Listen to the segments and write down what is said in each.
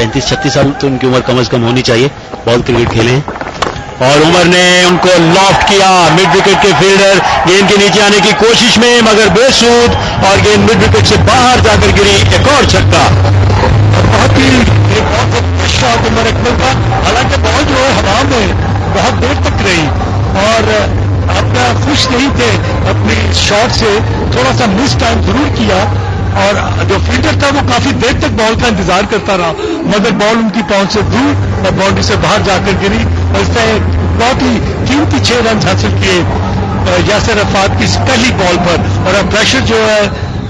35-36 साल तो उनकी उम्र कम से कम होनी चाहिए, बॉल क्रिकेट खेले हैं। और उमर ने उनको लॉफ्ट किया, मिड विकेट के फील्डर गेंद के नीचे आने की कोशिश में मगर बेसूद, और गेंद मिड विकेट से बाहर जाकर गिरी। एक और छक्का। बहुत ही शॉट उमर अकमल का, हालांकि बॉल जो है हवा में बहुत देर तक रही और अपना खुश नहीं थे अपनी शॉट से, थोड़ा सा मिस टाइम जरूर किया और जो फील्डर था वो काफी देर तक बॉल का इंतजार करता रहा, मगर बॉल उनकी पहुंच से दूर और बाउंड्री से बाहर जाकर गिरी। और इसने बहुत ही कीमती 6 रन हासिल किए यासिर अरफात की पहली बॉल पर। और अब प्रेशर जो है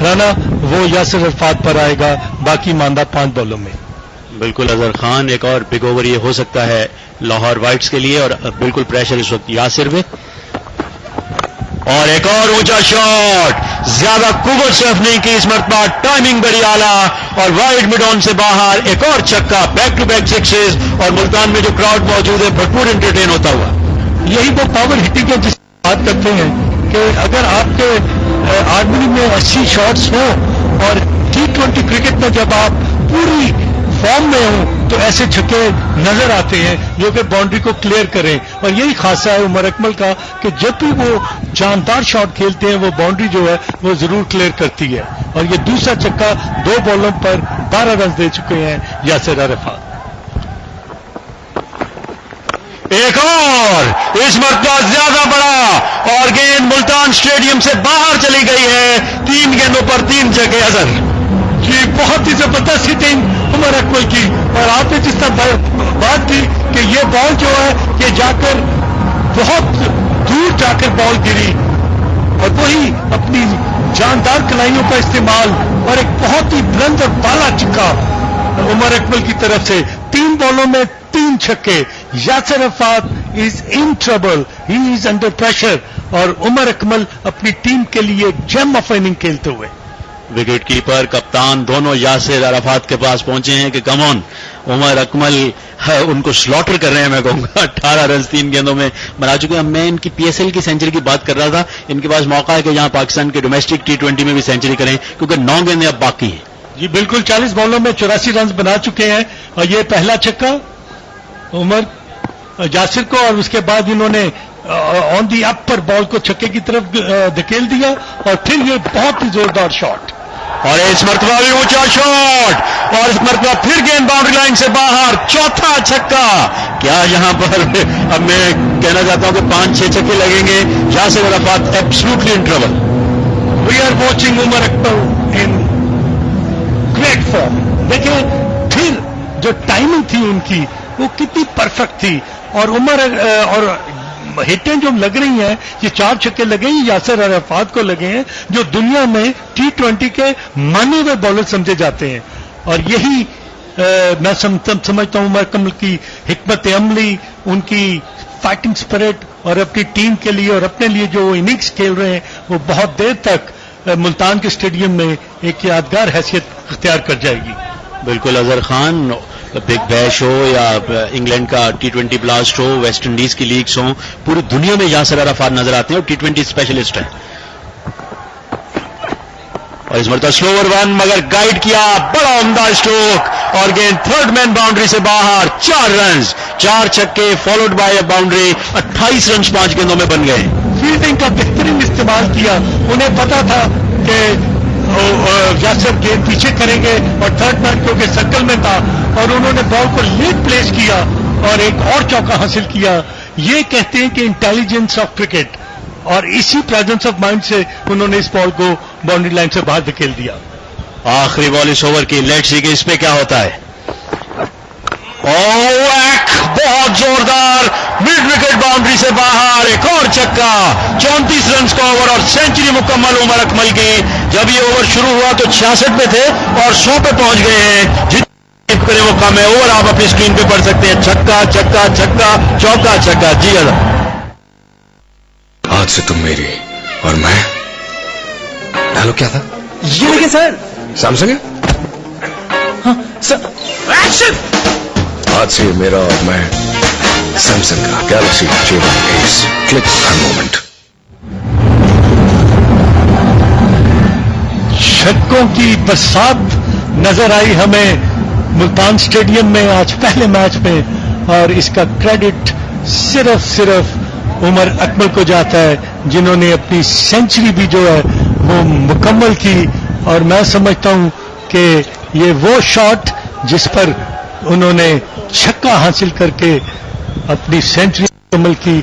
राना वो यासिर अरफात पर आएगा बाकी मानदा 5 बॉलों में। बिल्कुल अजहर खान, एक और बिग ओवर ये हो सकता है लाहौर वाइट्स के लिए, और बिल्कुल प्रेशर इस वक्त यासिर में। और एक और ऊंचा शॉट, ज्यादा कुव्वत सर्फ नहीं की इस मरतबा, टाइमिंग बड़ी आला और वाइड मिड ऑन से बाहर। एक और छक्का, बैक टू बैक सिक्सेस, और मुल्तान में जो क्राउड मौजूद है भरपूर एंटरटेन होता हुआ। यही वो पावर हिटिंग है जिस बात करते हैं कि अगर आपके आर्मी में अच्छी शॉट्स हो और T20 क्रिकेट में जब आप पूरी फॉर्म में हो तो ऐसे छक्के नजर आते हैं जो कि बाउंड्री को क्लियर करें। और यही खासा है उमर अकमल का कि जब भी वो जानदार शॉट खेलते हैं वो बाउंड्री जो है वो जरूर क्लियर करती है। और ये दूसरा छक्का 2 बॉलों पर 12 रन दे चुके हैं यासिर अरफात। एक और इस मरतबा ज्यादा बड़ा, और गेंद मुल्तान स्टेडियम से बाहर चली गई है। 3 गेंदों पर 3 छक्के। अजहर जी बहुत ही जबरदस्त हिटिंग उमर अकमल की, और आपने जिस तरह बात की कि ये बॉल जो है ये जाकर बहुत दूर जाकर बॉल गिरी और वही अपनी जानदार कलाइयों का इस्तेमाल और एक बहुत ही बुलंद और बाला छक्का उमर अकमल की तरफ से। 3 बॉलों में 3 छक्के। Yasir Arafat is in trouble, he is under pressure, और उमर अकमल अपनी टीम के लिए जेम ऑफ इनिंग खेलते हुए। विकेट कीपर कप्तान दोनों यासिर अरफात के पास पहुंचे हैं कि कम ऑन, उमर अकमल उनको स्लॉटर कर रहे हैं। मैं कहूंगा 18 रन 3 गेंदों में बना चुके हैं। मैं इनकी PSL की सेंचुरी की बात कर रहा था, इनके पास मौका है कि यहां पाकिस्तान के डोमेस्टिक T20 में भी सेंचुरी करें, क्योंकि 9 गेंदें अब बाकी हैं। जी बिल्कुल, 40 बॉलों में 84 रन बना चुके हैं। और ये पहला छक्का उमर यासिर को, और उसके बाद इन्होंने ऑन दी अप पर बॉल को छक्के की तरफ धकेल दिया, और फिर ये बहुत ही जोरदार शॉट, और इस मरतबा भी ऊंचा शॉट, और इस मरतबा फिर गेंद बाउंड्री लाइन से बाहर। चौथा छक्का। क्या यहां पर अब मैं कहना चाहता हूं कि 5-6 छक्के लगेंगे। Yasir Arafat absolutely in trouble. We are watching Umar Akmal in great form. देखिए फिर जो टाइमिंग थी उनकी वो कितनी परफेक्ट थी, और उमर और हिटें जो लग रही हैं, ये 4 छक्के लगे हैं यासिर अरफात को लगे हैं, जो दुनिया में T20 के माने हुए बॉलर समझे जाते हैं। और यही मैं समझता हूं उमर अकमल की हिकमत अमली, उनकी फाइटिंग स्पिरिट, और अपनी टीम के लिए और अपने लिए जो इनिंग्स खेल रहे हैं वो बहुत देर तक मुल्तान के स्टेडियम में एक यादगार हैसियत अख्तियार कर जाएगी। बिल्कुल अजहर खान, बिग बैश हो या इंग्लैंड का T20 ब्लास्ट हो, वेस्ट इंडीज की लीग्स हो, पूरी दुनिया में यासिर अरफात नजर आते हैं और T20 स्पेशलिस्ट हैं। और इस मरतबा स्लोवर वन, मगर गाइड किया, बड़ा उम्दा स्ट्रोक, और गेंद थर्ड मैन बाउंड्री से बाहर। 4 रन, 4 छक्के followed by a boundary. 28 run 5 गेंदों में बन गए। फील्डिंग का बेहतरीन इस्तेमाल किया, उन्हें पता था कि यासिर गेंद पीछे करेंगे और थर्ड मैन क्योंकि सर्कल में था, और उन्होंने बॉल को लेट प्लेस किया और एक और चौका हासिल किया। ये कहते हैं कि इंटेलिजेंस ऑफ क्रिकेट, और इसी प्रेजेंस ऑफ माइंड से उन्होंने इस बॉल को बाउंड्री लाइन से बाहर धकेल दिया। आखिरी बॉल इस ओवर की, लेट्स सी कि इस पे क्या होता है। बहुत जोरदार मिड विकेट बाउंड्री से बाहर। एक और छक्का। 34 रन का ओवर और सेंचुरी मुकम्मल उमर अकमल की। जब ये ओवर शुरू हुआ तो 66 पे थे और 100 पे पहुंच गए हैं। जितने करें वो कम है। ओवर आप अपनी स्क्रीन पे पढ़ सकते हैं। छक्का छक्का छक्का, चौका छक्का। जी अदा, आज से तुम मेरी और मैं। डालो क्या था ये? देखिए सर, सैमसंग है। हाँ सर। एक्शन! आज से मेरा और मैं सैमसंग का गैलेक्सी J1 Ace। क्लिक हर मोमेंट। छक्कों की बरसात नजर आई हमें मुल्तान स्टेडियम में आज पहले मैच में, और इसका क्रेडिट सिर्फ उमर अकमल को जाता है जिन्होंने अपनी सेंचुरी भी जो है वो मुकम्मल की। और मैं समझता हूं कि ये वो शॉट जिस पर उन्होंने छक्का हासिल करके अपनी सेंचुरी मुकम्मल की।